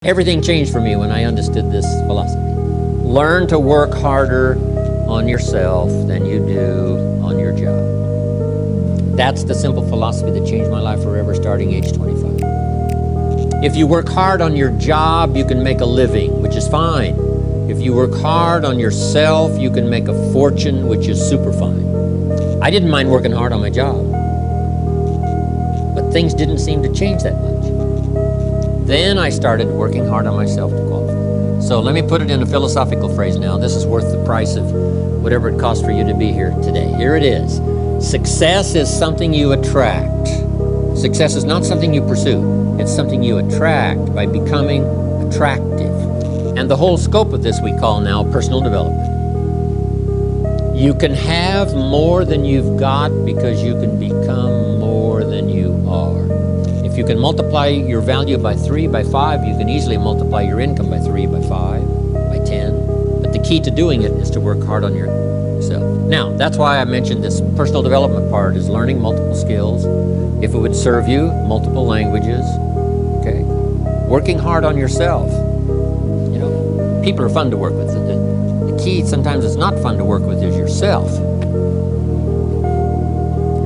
Everything changed for me when I understood this philosophy. Learn to work harder on yourself than you do on your job. That's the simple philosophy that changed my life forever, starting age 25. If you work hard on your job, you can make a living, which is fine. If you work hard on yourself, you can make a fortune, which is super fine. I didn't mind working hard on my job, but things didn't seem to change that much. Then I started working hard on myself to qualify. So let me put it in a philosophical phrase now. This is worth the price of whatever it costs for you to be here today. Here it is. Success is something you attract. Success is not something you pursue. It's something you attract by becoming attractive. And the whole scope of this we call now personal development. You can have more than you've got because you can become more than you are. If you can multiply your value by 3, by 5, you can easily multiply your income by 3, by 5, by 10. But the key to doing it is to work hard on yourself. Now, that's why I mentioned this personal development part is learning multiple skills. If it would serve you, multiple languages, okay? Working hard on yourself. You know, people are fun to work with. The key sometimes it's not fun to work with is yourself.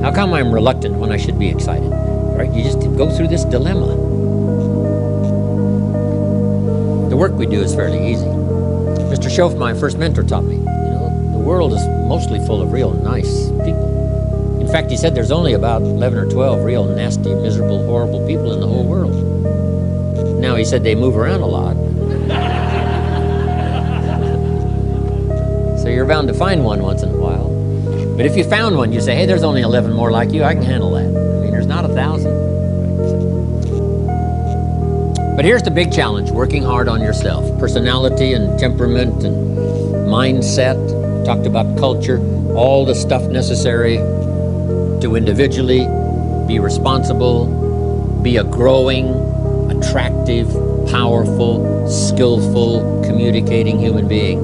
How come I'm reluctant when I should be excited? Right? You just go through this dilemma. The work we do is fairly easy. Mr. Schoaf, my first mentor, taught me, the world is mostly full of real nice people. In fact, he said there's only about 11 or 12 real nasty, miserable, horrible people in the whole world. Now, he said they move around a lot. So you're bound to find one once in a while. But if you found one, you say, hey, there's only 11 more like you, I can handle that. There's not 1,000. But here's the big challenge, working hard on yourself. Personality and temperament and mindset, talked about culture, all the stuff necessary to individually be responsible, be a growing, attractive, powerful, skillful, communicating human being.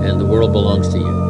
And the world belongs to you.